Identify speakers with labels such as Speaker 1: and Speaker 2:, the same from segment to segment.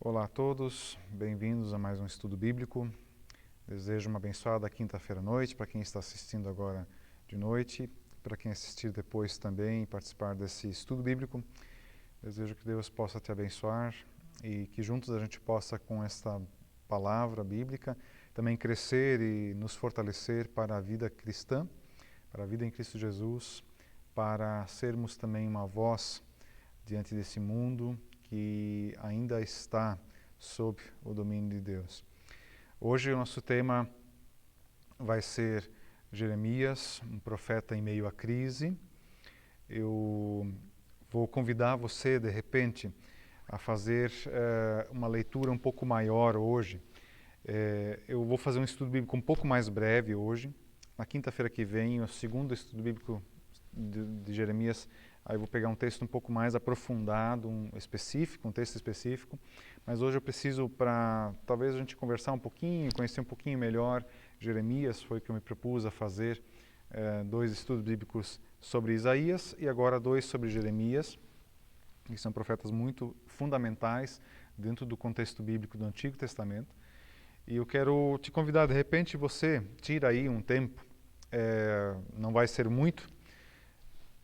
Speaker 1: Olá a todos, bem-vindos a mais um estudo bíblico. Desejo uma abençoada quinta-feira à noite para quem está assistindo agora de noite, para quem assistir depois também e participar desse estudo bíblico. Desejo que Deus possa te abençoar e que juntos a gente possa, com esta palavra bíblica, também crescer e nos fortalecer para a vida cristã, para a vida em Cristo Jesus, para sermos também uma voz diante desse mundo que ainda está sob o domínio de Deus. Hoje o nosso tema vai ser Jeremias, um profeta em meio à crise. Eu vou convidar você, de repente, a fazer uma leitura um pouco maior hoje. Eu vou fazer um estudo bíblico um pouco mais breve hoje. Na quinta-feira que vem, o segundo estudo bíblico de Jeremias, aí eu vou pegar um texto um pouco mais aprofundado, um texto específico, mas hoje eu preciso talvez a gente conversar um pouquinho, conhecer um pouquinho melhor Jeremias, foi o que eu me propus a fazer, dois estudos bíblicos sobre Isaías e agora dois sobre Jeremias, que são profetas muito fundamentais dentro do contexto bíblico do Antigo Testamento. E eu quero te convidar, de repente você tira aí um tempo, não vai ser muito,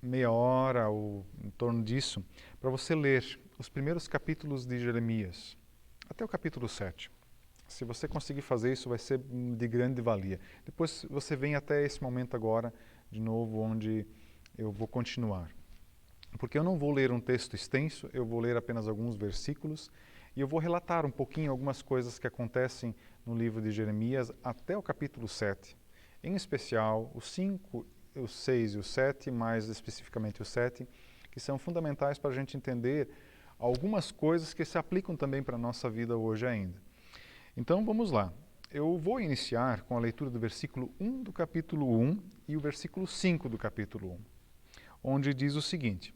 Speaker 1: meia hora ou em torno disso, para você ler os primeiros capítulos de Jeremias, até o capítulo 7. Se você conseguir fazer isso, vai ser de grande valia. Depois você vem até esse momento agora, de novo, onde eu vou continuar. Porque eu não vou ler um texto extenso, eu vou ler apenas alguns versículos e eu vou relatar um pouquinho algumas coisas que acontecem no livro de Jeremias até o capítulo 7. Em especial, os 5, o 6 e o 7, mais especificamente o 7, que são fundamentais para a gente entender algumas coisas que se aplicam também para a nossa vida hoje ainda. Então vamos lá. Eu vou iniciar com a leitura do versículo 1 do capítulo 1 e o versículo 5 do capítulo 1, onde diz o seguinte: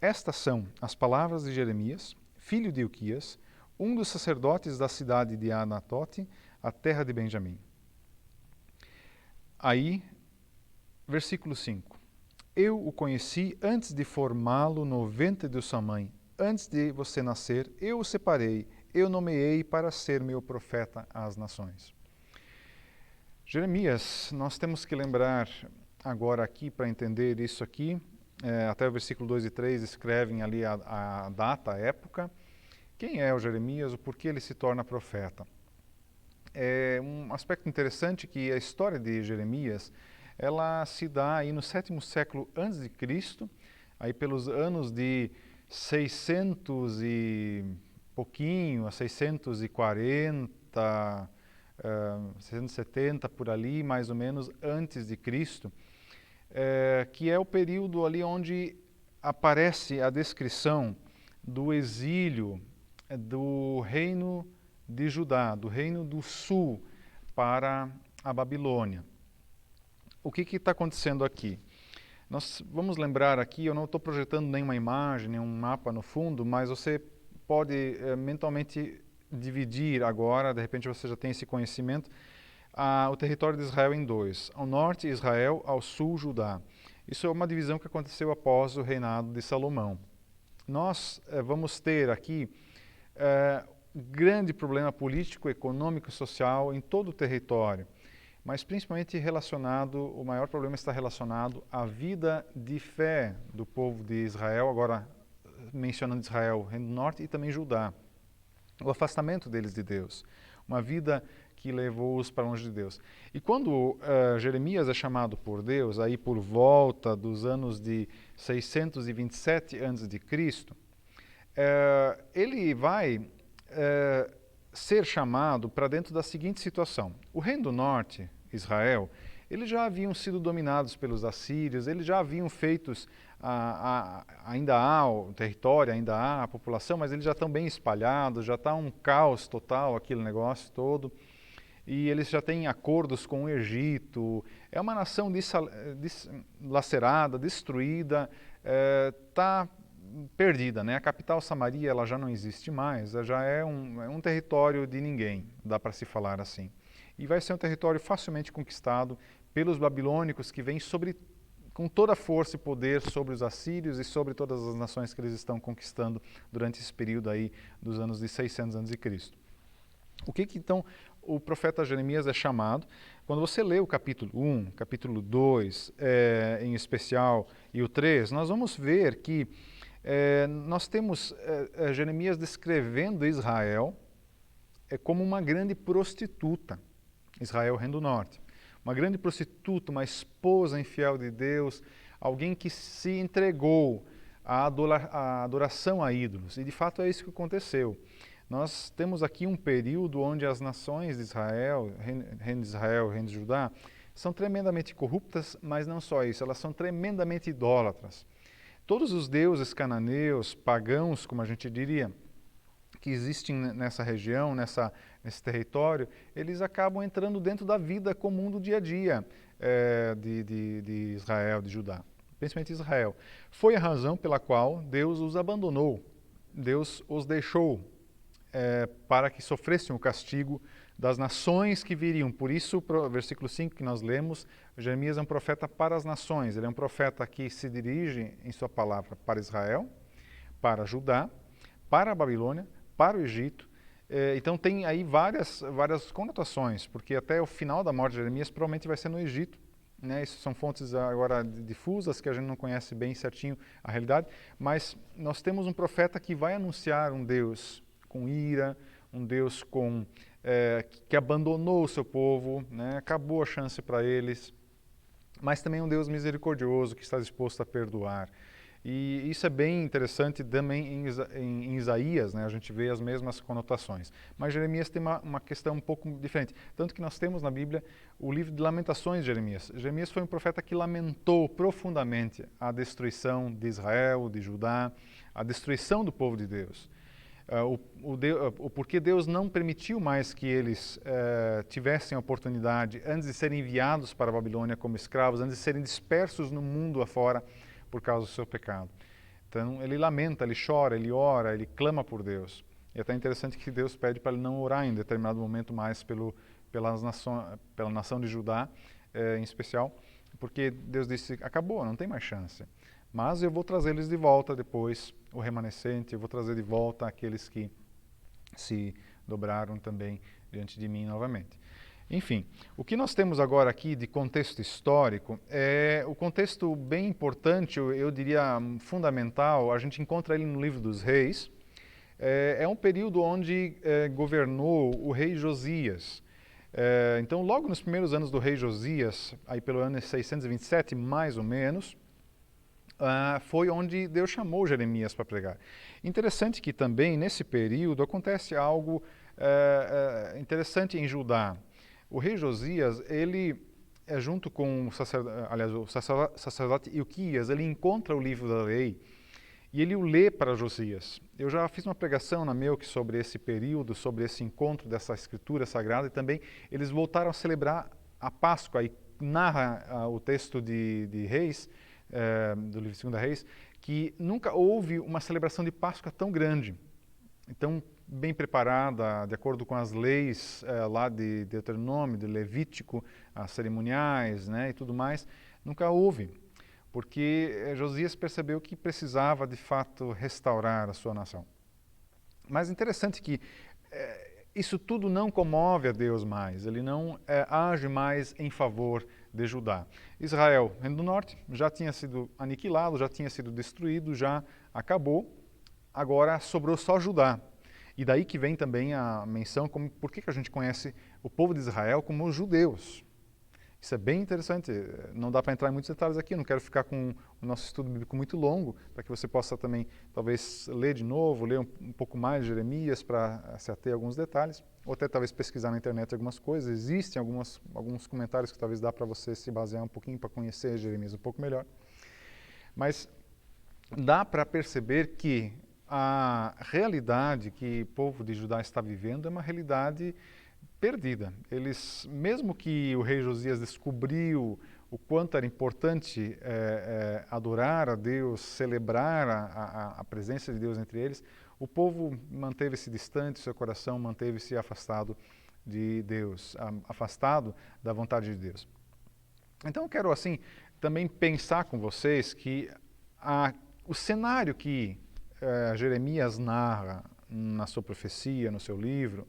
Speaker 1: Estas são as palavras de Jeremias, filho de Ilquias, um dos sacerdotes da cidade de Anatote, a terra de Benjamim. Aí, versículo 5. Eu o conheci antes de formá-lo no ventre de sua mãe. Antes de você nascer, eu o separei, eu nomeei para ser meu profeta às nações. Jeremias, nós temos que lembrar agora aqui, para entender isso aqui, até o versículo 2 e 3 escrevem ali a data, a época. Quem é o Jeremias, o porquê ele se torna profeta? É um aspecto interessante que a história de Jeremias, ela se dá aí no 7º século antes de Cristo, aí pelos anos de 600 e pouquinho, a 640, 670 por ali, mais ou menos, antes de Cristo, que é o período ali onde aparece a descrição do exílio do reino de Judá, do reino do sul, para a Babilônia. O que está acontecendo aqui? Nós vamos lembrar aqui, eu não estou projetando nenhuma imagem, nenhum mapa no fundo, mas você pode mentalmente dividir agora, de repente você já tem esse conhecimento, o território de Israel em dois. Ao norte, Israel, ao sul, Judá. Isso é uma divisão que aconteceu após o reinado de Salomão. Nós vamos ter aqui grande problema político, econômico e social em todo o território, mas principalmente o maior problema está relacionado à vida de fé do povo de Israel, agora mencionando Israel, Reino do Norte e também Judá. O afastamento deles de Deus, uma vida que levou-os para longe de Deus. E quando Jeremias é chamado por Deus, aí por volta dos anos de 627 a.C., ele vai ser chamado para dentro da seguinte situação. O Reino do Norte, Israel, eles já haviam sido dominados pelos assírios, eles já haviam feitos, ainda há o território, ainda há a população, mas eles já estão bem espalhados, já está um caos total aquele negócio todo, e eles já têm acordos com o Egito, é uma nação lacerada, destruída, está perdida, né? A capital Samaria ela já não existe mais, já é um território de ninguém, dá para se falar assim. E vai ser um território facilmente conquistado pelos babilônicos que vêm sobre com toda a força e poder sobre os assírios e sobre todas as nações que eles estão conquistando durante esse período aí dos anos de 600 a.C. O que então o profeta Jeremias é chamado? Quando você lê o capítulo 1, capítulo 2 em especial e o 3, nós vamos ver que nós temos Jeremias descrevendo Israel como uma grande prostituta, Israel, Reino do Norte. Uma grande prostituta, uma esposa infiel de Deus, alguém que se entregou à adoração a ídolos. E de fato é isso que aconteceu. Nós temos aqui um período onde as nações de Israel, Reino de Israel, Reino de Judá, são tremendamente corruptas, mas não só isso, elas são tremendamente idólatras. Todos os deuses cananeus, pagãos, como a gente diria, que existem nessa região, nesse território, eles acabam entrando dentro da vida comum do dia a dia de Israel, de Judá, principalmente Israel. Foi a razão pela qual Deus os abandonou, Deus os deixou para que sofressem o castigo das nações que viriam. Por isso, o versículo 5 que nós lemos, Jeremias é um profeta para as nações, ele é um profeta que se dirige em sua palavra para Israel, para Judá, para a Babilônia, para o Egito. Então tem aí várias conotações, porque até o final da morte de Jeremias provavelmente vai ser no Egito. Isso são fontes agora difusas, que a gente não conhece bem certinho a realidade, mas nós temos um profeta que vai anunciar um Deus com ira, um Deus que abandonou o seu povo, acabou a chance para eles, mas também um Deus misericordioso que está disposto a perdoar. E isso é bem interessante também em Isaías, a gente vê as mesmas conotações. Mas Jeremias tem uma questão um pouco diferente. Tanto que nós temos na Bíblia o livro de Lamentações de Jeremias. Jeremias foi um profeta que lamentou profundamente a destruição de Israel, de Judá, a destruição do povo de Deus. O porquê Deus não permitiu mais que eles tivessem a oportunidade, antes de serem enviados para a Babilônia como escravos, antes de serem dispersos no mundo afora, por causa do seu pecado. Então ele lamenta, ele chora, ele ora, ele clama por Deus. E é até interessante que Deus pede para ele não orar em determinado momento mais pela nação de Judá, em especial, porque Deus disse, acabou, não tem mais chance. Mas eu vou trazer-lhes de volta depois, o remanescente, eu vou trazer de volta aqueles que se dobraram também diante de mim novamente. Enfim, o que nós temos agora aqui de contexto histórico é o contexto bem importante, eu diria fundamental, a gente encontra ele no livro dos Reis. É um período onde governou o rei Josias. Então, logo nos primeiros anos do rei Josias, aí pelo ano 627 mais ou menos, foi onde Deus chamou Jeremias para pregar. Interessante que também nesse período acontece algo interessante em Judá. O rei Josias, ele junto com o sacerdote Ilquias, ele encontra o livro da lei e ele o lê para Josias. Eu já fiz uma pregação na Melk sobre esse período, sobre esse encontro dessa escritura sagrada, e também eles voltaram a celebrar a Páscoa, e narra o texto de Reis, do livro 2 Reis, que nunca houve uma celebração de Páscoa tão grande, tão bem preparada, de acordo com as leis lá de Deuteronômio, de Levítico, as cerimoniais, e tudo mais, nunca houve, porque Josias percebeu que precisava de fato restaurar a sua nação. Mas interessante que isso tudo não comove a Deus mais, ele não age mais em favor de Judá. Israel, Reino do Norte, já tinha sido aniquilado, já tinha sido destruído, já acabou, agora sobrou só Judá. E daí que vem também a menção, por que a gente conhece o povo de Israel como os judeus. Isso é bem interessante, não dá para entrar em muitos detalhes aqui, não quero ficar com o nosso estudo bíblico muito longo, para que você possa também, talvez, ler de novo, ler um pouco mais de Jeremias, para se ater a alguns detalhes, ou até talvez pesquisar na internet algumas coisas. Existem alguns comentários que talvez dá para você se basear um pouquinho, para conhecer Jeremias um pouco melhor. Mas dá para perceber que a realidade que o povo de Judá está vivendo é uma realidade perdida. Eles, mesmo que o rei Josias descobriu o quanto era importante adorar a Deus, celebrar a presença de Deus entre eles, o povo manteve-se distante, seu coração manteve-se afastado de Deus, afastado da vontade de Deus. Então eu quero assim também pensar com vocês que o cenário que Jeremias narra na sua profecia, no seu livro,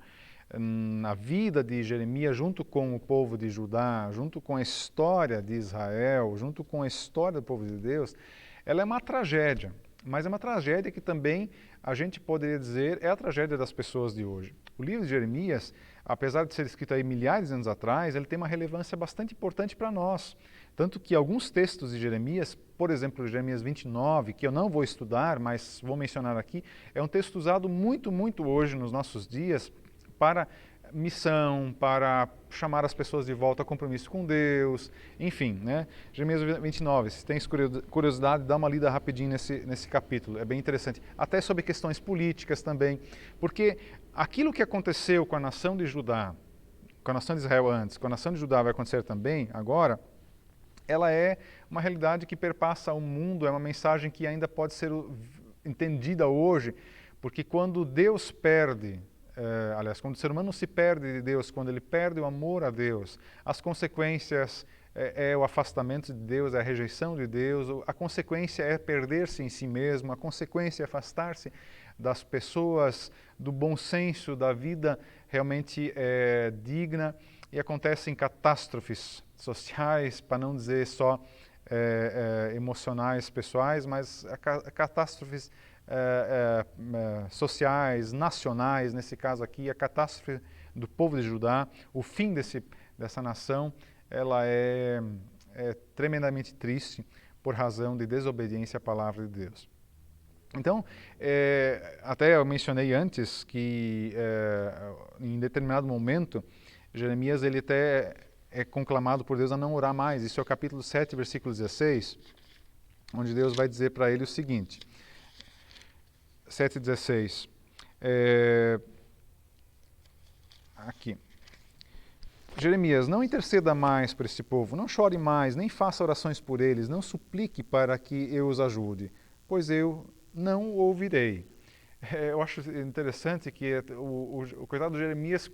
Speaker 1: na vida de Jeremias junto com o povo de Judá, junto com a história de Israel, junto com a história do povo de Deus, ela é uma tragédia, mas é uma tragédia que também a gente poderia dizer é a tragédia das pessoas de hoje. O livro de Jeremias, apesar de ser escrito aí milhares de anos atrás, ele tem uma relevância bastante importante para nós. Tanto que alguns textos de Jeremias, por exemplo, Jeremias 29, que eu não vou estudar, mas vou mencionar aqui, é um texto usado muito, muito hoje nos nossos dias para missão, para chamar as pessoas de volta a compromisso com Deus, enfim, né? Jeremias 29, se tem curiosidade, dá uma lida rapidinho nesse capítulo, é bem interessante. Até sobre questões políticas também, porque aquilo que aconteceu com a nação de Judá, com a nação de Israel antes, com a nação de Judá vai acontecer também agora, ela é uma realidade que perpassa o mundo, é uma mensagem que ainda pode ser entendida hoje, porque quando Deus perde, aliás, quando o ser humano se perde de Deus, quando ele perde o amor a Deus, as consequências é o afastamento de Deus, é a rejeição de Deus, a consequência é perder-se em si mesmo, a consequência é afastar-se das pessoas, do bom senso, da vida realmente digna, e acontecem catástrofes sociais, para não dizer só emocionais, pessoais, mas catástrofes sociais, nacionais, nesse caso aqui, a catástrofe do povo de Judá, o fim dessa nação, ela é tremendamente triste por razão de desobediência à palavra de Deus. Então, até eu mencionei antes que em determinado momento, Jeremias ele até é conclamado por Deus a não orar mais. Isso é o capítulo 7, versículo 16, onde Deus vai dizer para ele o seguinte, 7,16, aqui. Jeremias, não interceda mais por esse povo, não chore mais, nem faça orações por eles, não suplique para que eu os ajude, pois eu não o ouvirei. Eu acho interessante que o coitado de Jeremias,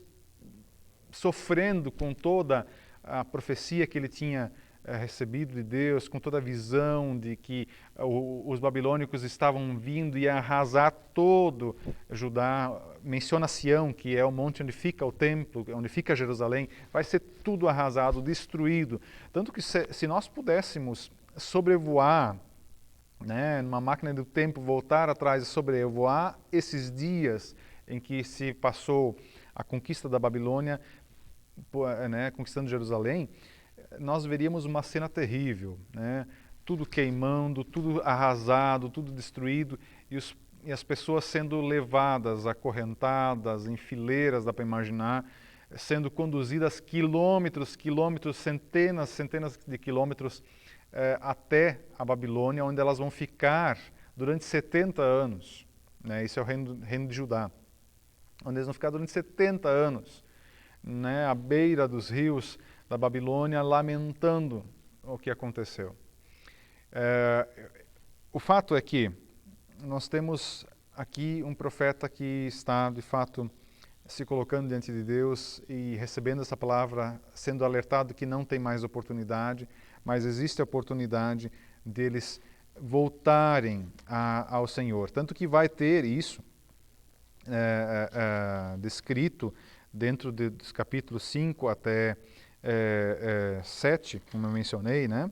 Speaker 1: sofrendo com toda a profecia que ele tinha recebido de Deus, com toda a visão de que os babilônicos estavam vindo e arrasar todo Judá, menciona Sião, que é o monte onde fica o templo, onde fica Jerusalém, vai ser tudo arrasado, destruído. Tanto que se nós pudéssemos sobrevoar, né, numa máquina do tempo, voltar atrás e sobrevoar esses dias em que se passou a conquista da Babilônia, né, conquistando Jerusalém, nós veríamos uma cena terrível, né? Tudo queimando, tudo arrasado, tudo destruído e as pessoas sendo levadas, acorrentadas, em fileiras, dá para imaginar, sendo conduzidas quilômetros, centenas de quilômetros até a Babilônia, onde elas vão ficar durante 70 anos. Né? Isso é o reino de Judá, onde eles vão ficar durante 70 anos, né? À beira dos rios da Babilônia, lamentando o que aconteceu. O fato é que nós temos aqui um profeta que está, de fato, se colocando diante de Deus e recebendo essa palavra, sendo alertado que não tem mais oportunidade, mas existe a oportunidade deles voltarem ao Senhor. Tanto que vai ter isso descrito dentro dos capítulos 5 até 7, como eu mencionei, né?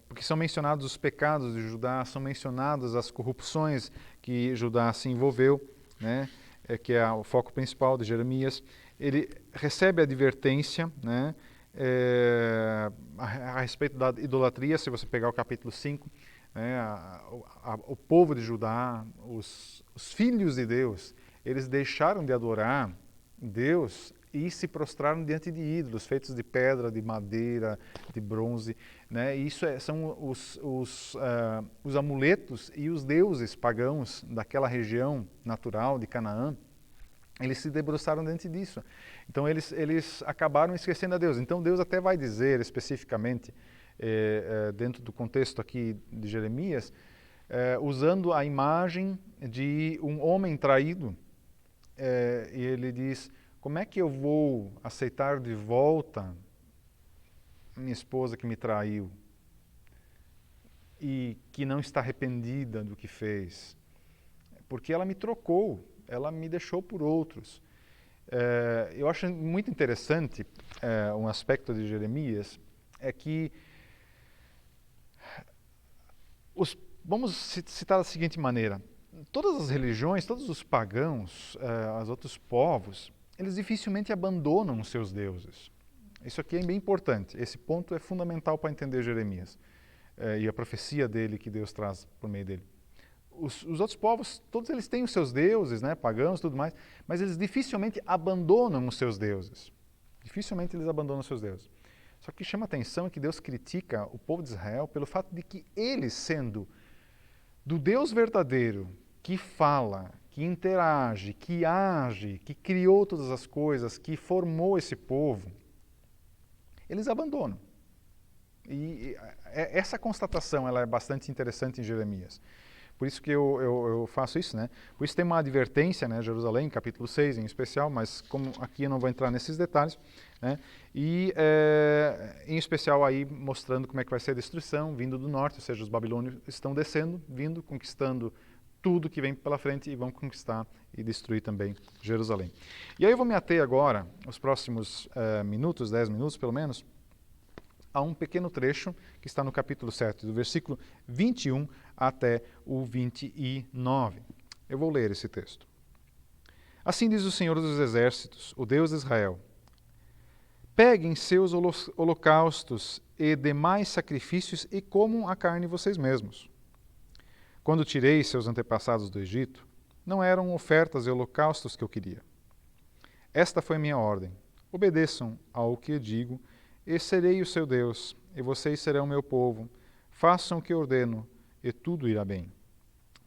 Speaker 1: Porque são mencionados os pecados de Judá, são mencionadas as corrupções que Judá se envolveu, né? Que é o foco principal de Jeremias. Ele recebe a advertência, né? A respeito da idolatria, se você pegar o capítulo 5, né? O povo de Judá, os filhos de Deus, eles deixaram de adorar Deus e se prostraram diante de ídolos feitos de pedra, de madeira, de bronze, né? E isso são os amuletos e os deuses pagãos daquela região natural de Canaã. Eles se debruçaram diante disso. Então eles acabaram esquecendo a Deus. Então Deus até vai dizer especificamente, dentro do contexto aqui de Jeremias, usando a imagem de um homem traído, e ele diz: como é que eu vou aceitar de volta minha esposa que me traiu? e que não está arrependida do que fez, porque ela me trocou, ela me deixou por outros. Eu acho muito interessante um aspecto de Jeremias, é que vamos citar da seguinte maneira: todas as religiões, todos os pagãos, os outros povos, eles dificilmente abandonam os seus deuses. Isso aqui é bem importante, esse ponto é fundamental para entender Jeremias e a profecia dele que Deus traz por meio dele. Os outros povos, todos eles têm os seus deuses, né, pagãos e tudo mais, mas eles dificilmente abandonam os seus deuses. Dificilmente eles abandonam os seus deuses. Só que chama a atenção que Deus critica o povo de Israel pelo fato de que eles, sendo do Deus verdadeiro, que fala, que interage, que age, que criou todas as coisas, que formou esse povo, eles abandonam. E essa constatação ela é bastante interessante em Jeremias. Por isso que eu faço isso, né? Por isso tem uma advertência, né? Jerusalém, capítulo 6 em especial, mas como aqui eu não vou entrar nesses detalhes, né? E em especial aí mostrando como é que vai ser a destruição, vindo do norte, ou seja, os babilônios estão descendo, vindo, conquistando tudo que vem pela frente e vão conquistar e destruir também Jerusalém. E aí eu vou me ater agora, os próximos minutos, 10 minutos pelo menos, a um pequeno trecho que está no capítulo 7, do versículo 21 até o 29. Eu vou ler esse texto. Assim diz o Senhor dos Exércitos, o Deus de Israel: peguem seus holocaustos e demais sacrifícios e comam a carne vocês mesmos. Quando tirei seus antepassados do Egito, não eram ofertas e holocaustos que eu queria. Esta foi a minha ordem. Obedeçam ao que eu digo, e serei o seu Deus, e vocês serão meu povo. Façam o que ordeno, e tudo irá bem.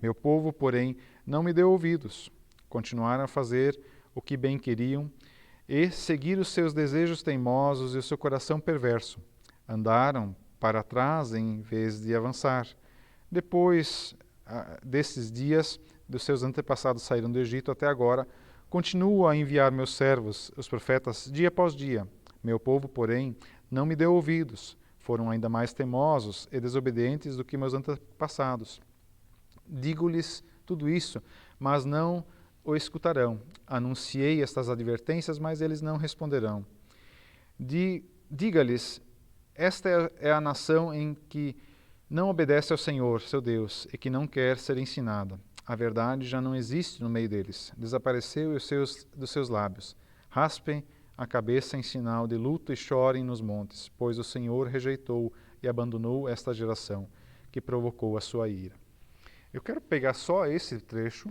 Speaker 1: Meu povo, porém, não me deu ouvidos. Continuaram a fazer o que bem queriam, e seguir os seus desejos teimosos e o seu coração perverso. Andaram para trás em vez de avançar. Depois desses dias, dos seus antepassados saíram do Egito até agora, continuo a enviar meus servos, os profetas, dia após dia. Meu povo, porém, não me deu ouvidos. Foram ainda mais teimosos e desobedientes do que meus antepassados. Digo-lhes tudo isso, mas não o escutarão. Anunciei estas advertências, mas eles não responderão. Diga-lhes, esta é a nação em que não obedece ao Senhor, seu Deus, e que não quer ser ensinada. A verdade já não existe no meio deles. Desapareceu dos seus lábios. Raspem a cabeça em sinal de luto e chorem nos montes, pois o Senhor rejeitou e abandonou esta geração, que provocou a sua ira. Eu quero pegar só esse trecho,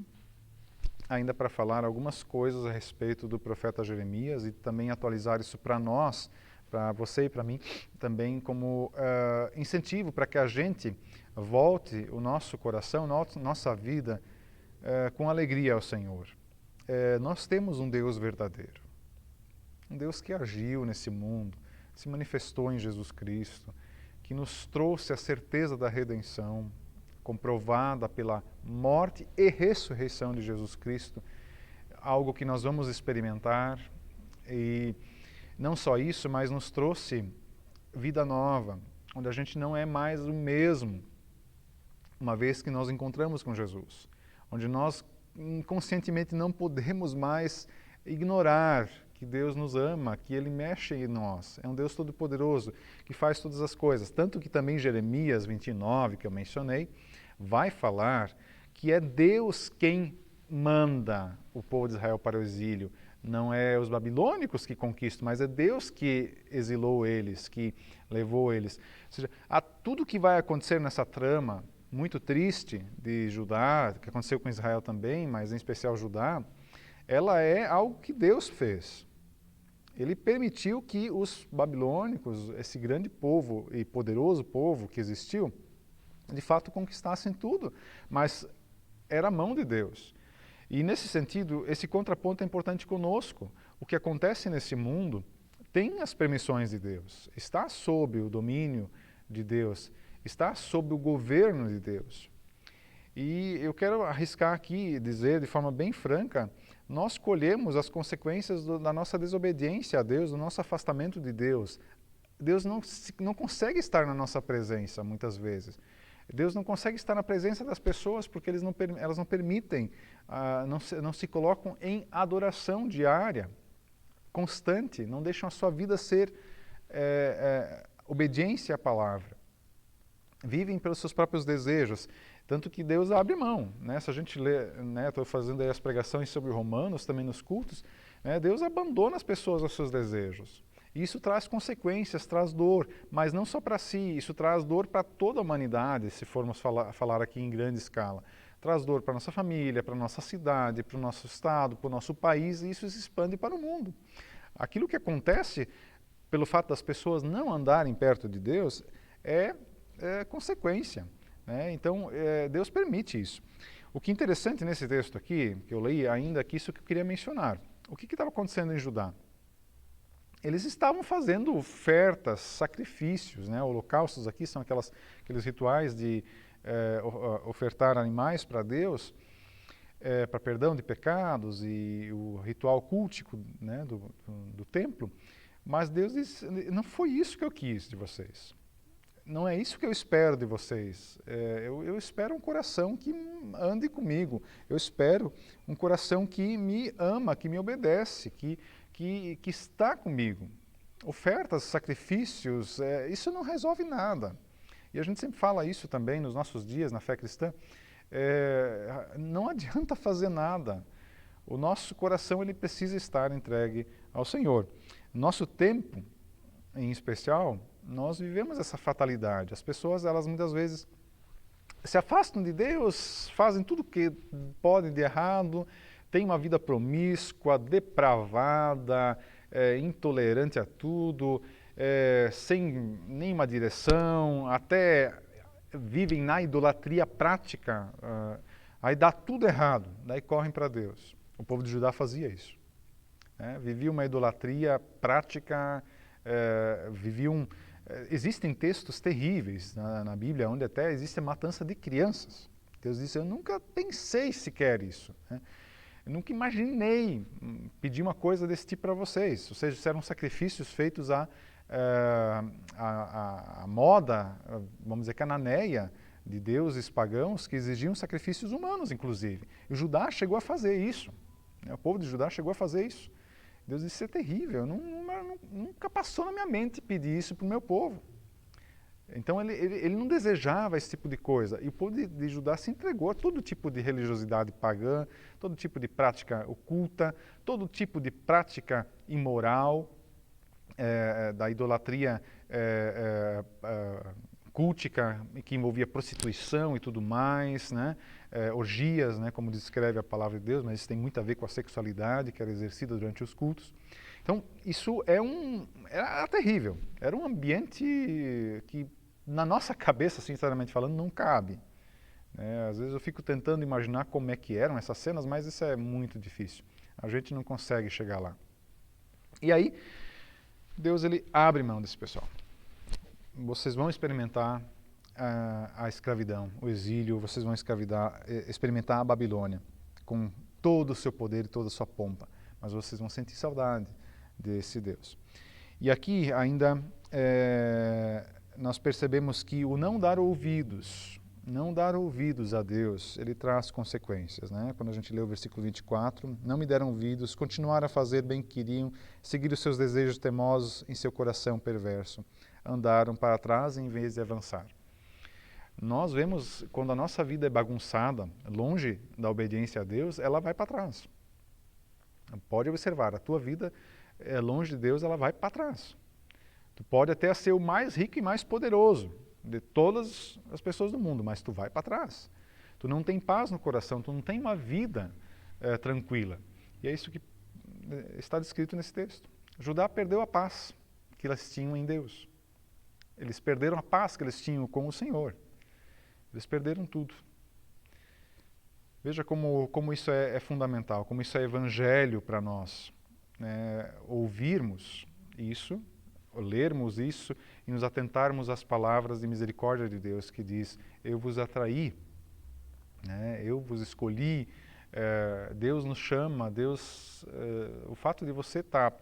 Speaker 1: ainda para falar algumas coisas a respeito do profeta Jeremias e também atualizar isso para nós, para você e para mim, também como incentivo para que a gente volte o nosso coração, nossa vida com alegria ao Senhor. Nós temos um Deus verdadeiro, um Deus que agiu nesse mundo, se manifestou em Jesus Cristo, que nos trouxe a certeza da redenção, comprovada pela morte e ressurreição de Jesus Cristo, algo que nós vamos experimentar. E não só isso, mas nos trouxe vida nova, onde a gente não é mais o mesmo, uma vez que nós encontramos com Jesus, onde nós inconscientemente não podemos mais ignorar que Deus nos ama, que Ele mexe em nós. É um Deus todo-poderoso que faz todas as coisas. Tanto que também Jeremias 29, que eu mencionei, vai falar que é Deus quem manda o povo de Israel para o exílio. Não é os babilônicos que conquistam, mas é Deus que exilou eles, que levou eles. Ou seja, tudo que vai acontecer nessa trama muito triste de Judá, que aconteceu com Israel também, mas em especial Judá, ela é algo que Deus fez. Ele permitiu que os babilônicos, esse grande povo e poderoso povo que existiu, de fato conquistassem tudo, mas era a mão de Deus. E nesse sentido, esse contraponto é importante conosco. O que acontece nesse mundo tem as permissões de Deus, está sob o domínio de Deus, está sob o governo de Deus. E eu quero arriscar aqui e dizer de forma bem franca, nós colhemos as consequências da nossa desobediência a Deus, do nosso afastamento de Deus. Deus não consegue estar na nossa presença muitas vezes. Deus não consegue estar na presença das pessoas porque elas não permitem, não se colocam em adoração diária, constante, não deixam a sua vida ser obediência à palavra. Vivem pelos seus próprios desejos, tanto que Deus abre mão. Né? Se a gente lê, estou fazendo aí as pregações sobre Romanos, também nos cultos, Deus abandona as pessoas aos seus desejos. Isso traz consequências, traz dor, mas não só para si, isso traz dor para toda a humanidade, se formos falar aqui em grande escala. Traz dor para a nossa família, para a nossa cidade, para o nosso estado, para o nosso país, e isso se expande para o mundo. Aquilo que acontece pelo fato das pessoas não andarem perto de Deus é consequência. Né? Então, Deus permite isso. O que é interessante nesse texto aqui, que eu li ainda aqui, isso que eu queria mencionar. O que estava acontecendo em Judá? Eles estavam fazendo ofertas, sacrifícios, né? Holocaustos aqui são aqueles rituais de ofertar animais para Deus, para perdão de pecados e o ritual cultico, né, do templo. Mas Deus disse, não foi isso que eu quis de vocês. Não é isso que eu espero de vocês. Eu espero um coração que ande comigo. Eu espero um coração que me ama, que me obedece, que está comigo. Ofertas, sacrifícios, isso não resolve nada. E a gente sempre fala isso também nos nossos dias na fé cristã. Não adianta fazer nada. O nosso coração ele precisa estar entregue ao Senhor. Nosso tempo, em especial, nós vivemos essa fatalidade. As pessoas, elas muitas vezes se afastam de Deus, fazem tudo o que podem de errado, têm uma vida promíscua, depravada, intolerante a tudo, sem nenhuma direção, até vivem na idolatria prática, aí dá tudo errado, daí correm para Deus. O povo de Judá fazia isso. Vivia uma idolatria prática, existem textos terríveis na Bíblia, onde até existe a matança de crianças. Deus disse, eu nunca pensei sequer isso. Eu nunca imaginei pedir uma coisa desse tipo para vocês. Ou seja, eram sacrifícios feitos à moda, vamos dizer, cananeia, de deuses pagãos, que exigiam sacrifícios humanos, inclusive. E o Judá chegou a fazer isso. O povo de Judá chegou a fazer isso. Deus disse, isso é terrível, nunca passou na minha mente pedir isso para o meu povo. Então ele não desejava esse tipo de coisa. E o povo de Judá se entregou a todo tipo de religiosidade pagã, todo tipo de prática oculta, todo tipo de prática imoral, da idolatria cultica, que envolvia prostituição e tudo mais, né? Orgias, né? Como descreve a palavra de Deus, mas isso tem muito a ver com a sexualidade que era exercida durante os cultos. Então, isso era terrível. Era um ambiente que, na nossa cabeça, sinceramente falando, não cabe. Às vezes eu fico tentando imaginar como é que eram essas cenas, mas isso é muito difícil. A gente não consegue chegar lá. E aí, Deus ele abre mão desse pessoal. Vocês vão experimentar a escravidão, o exílio, vocês vão experimentar a Babilônia, com todo o seu poder e toda a sua pompa. Mas vocês vão sentir saudade desse Deus. E aqui ainda nós percebemos que o não dar ouvidos a Deus, ele traz consequências. Né? Quando a gente lê o versículo 24, não me deram ouvidos, continuaram a fazer bem que queriam, seguir os seus desejos teimosos em seu coração perverso. Andaram para trás em vez de avançar. Nós vemos, quando a nossa vida é bagunçada, longe da obediência a Deus, ela vai para trás. Pode observar, a tua vida longe de Deus, ela vai para trás. Tu pode até ser o mais rico e mais poderoso de todas as pessoas do mundo, mas tu vai para trás. Tu não tem paz no coração, tu não tem uma vida tranquila. E é isso que está descrito nesse texto. Judá perdeu a paz que elas tinham em Deus. Eles perderam a paz que eles tinham com o Senhor. Eles perderam tudo. Veja como isso é fundamental, como isso é evangelho para nós. Ouvirmos isso, lermos isso e nos atentarmos às palavras de misericórdia de Deus que diz, eu vos atraí, eu vos escolhi, Deus nos chama, o fato de você estar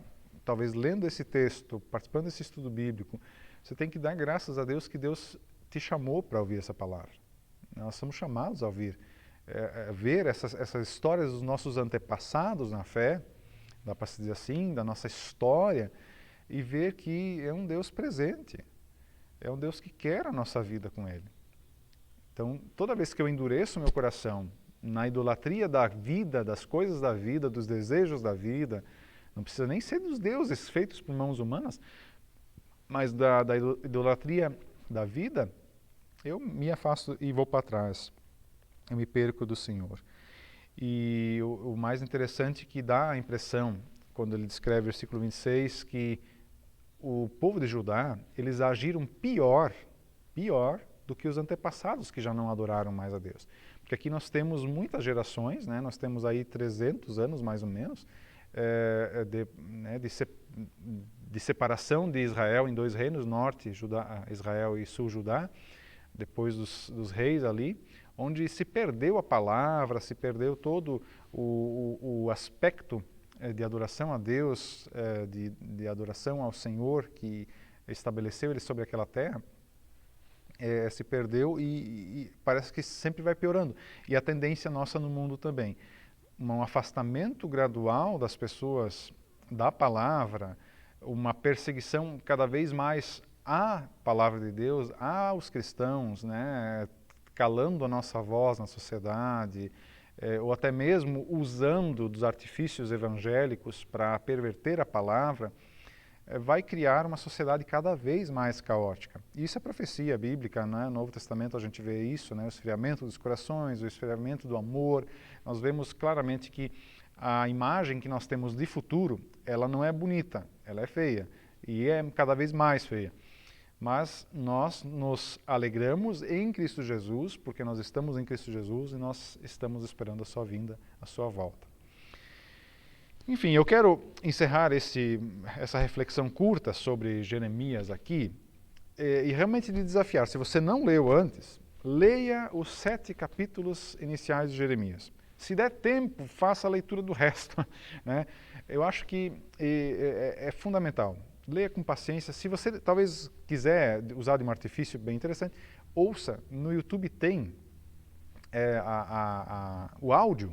Speaker 1: talvez lendo esse texto, participando desse estudo bíblico, você tem que dar graças a Deus que Deus te chamou para ouvir essa palavra. Nós somos chamados a ouvir, ver essas histórias dos nossos antepassados na fé, dá para se dizer assim, da nossa história, e ver que é um Deus presente, é um Deus que quer a nossa vida com Ele. Então, toda vez que eu endureço meu coração na idolatria da vida, das coisas da vida, dos desejos da vida, não precisa nem ser dos deuses feitos por mãos humanas, mas da idolatria da vida, eu me afasto e vou para trás. Eu me perco do Senhor. E o mais interessante que dá a impressão, quando ele descreve o versículo 26, que o povo de Judá, eles agiram pior do que os antepassados que já não adoraram mais a Deus. Porque aqui nós temos muitas gerações, né? Nós temos aí 300 anos mais ou menos, de separação de Israel em dois reinos, norte Israel e sul Judá, depois dos reis ali, onde se perdeu a palavra, se perdeu todo o aspecto de adoração a Deus, de adoração ao Senhor que estabeleceu ele sobre aquela terra, se perdeu e parece que sempre vai piorando. E a tendência nossa no mundo também. Um afastamento gradual das pessoas da palavra, uma perseguição cada vez mais à palavra de Deus, aos cristãos, né, calando a nossa voz na sociedade, ou até mesmo usando dos artifícios evangélicos para perverter a palavra, vai criar uma sociedade cada vez mais caótica. Isso é profecia bíblica, né? No Novo Testamento a gente vê isso, né? O esfriamento dos corações, o esfriamento do amor. Nós vemos claramente que a imagem que nós temos de futuro, ela não é bonita, ela é feia, e é cada vez mais feia. Mas nós nos alegramos em Cristo Jesus, porque nós estamos em Cristo Jesus e nós estamos esperando a sua vinda, a sua volta. Enfim, eu quero encerrar essa reflexão curta sobre Jeremias aqui e realmente lhe desafiar. Se você não leu antes, leia os 7 capítulos iniciais de Jeremias. Se der tempo, faça a leitura do resto, né? Eu acho que é fundamental. Leia com paciência. Se você talvez quiser usar de um artifício bem interessante, ouça. No YouTube tem o áudio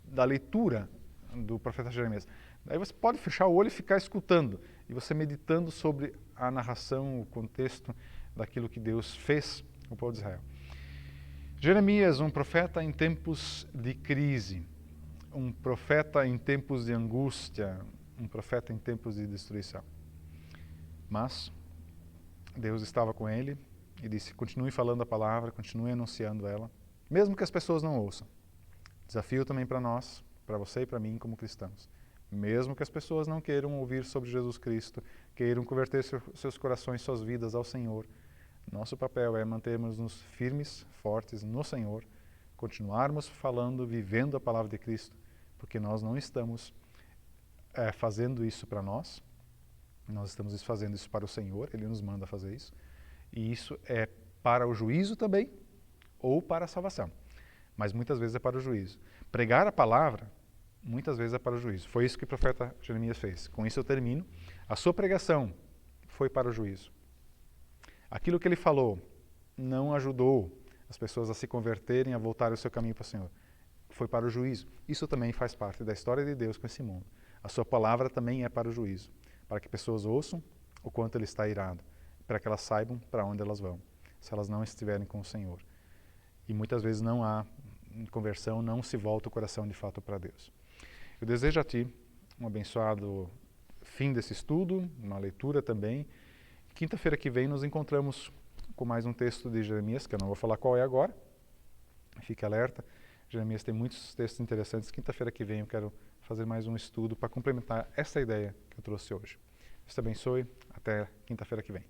Speaker 1: da leitura do profeta Jeremias. Aí você pode fechar o olho e ficar escutando, e você meditando sobre a narração, o contexto daquilo que Deus fez com o povo de Israel. Jeremias, um profeta em tempos de crise, um profeta em tempos de angústia, um profeta em tempos de destruição. Mas Deus estava com ele e disse: continue falando a palavra, continue anunciando ela, mesmo que as pessoas não ouçam. Desafio também para nós, para você e para mim como cristãos. Mesmo que as pessoas não queiram ouvir sobre Jesus Cristo, queiram converter seus corações, suas vidas ao Senhor, nosso papel é mantermos-nos firmes, fortes no Senhor, continuarmos falando, vivendo a palavra de Cristo, porque nós não estamos fazendo isso para nós estamos fazendo isso para o Senhor, Ele nos manda fazer isso, e isso é para o juízo também, ou para a salvação, mas muitas vezes é para o juízo. Pregar a palavra, muitas vezes é para o juízo. Foi isso que o profeta Jeremias fez. Com isso eu termino. A sua pregação foi para o juízo. Aquilo que ele falou não ajudou as pessoas a se converterem, a voltarem o seu caminho para o Senhor. Foi para o juízo. Isso também faz parte da história de Deus com esse mundo. A sua palavra também é para o juízo, para que pessoas ouçam o quanto Ele está irado, para que elas saibam para onde elas vão, se elas não estiverem com o Senhor. E muitas vezes não há conversão, não se volta o coração de fato para Deus. Eu desejo a ti um abençoado fim desse estudo, uma leitura também. Quinta-feira que vem nos encontramos com mais um texto de Jeremias, que eu não vou falar qual é agora. Fique alerta. Jeremias tem muitos textos interessantes. Quinta-feira que vem eu quero fazer mais um estudo para complementar essa ideia que eu trouxe hoje. Deus te abençoe. Até quinta-feira que vem.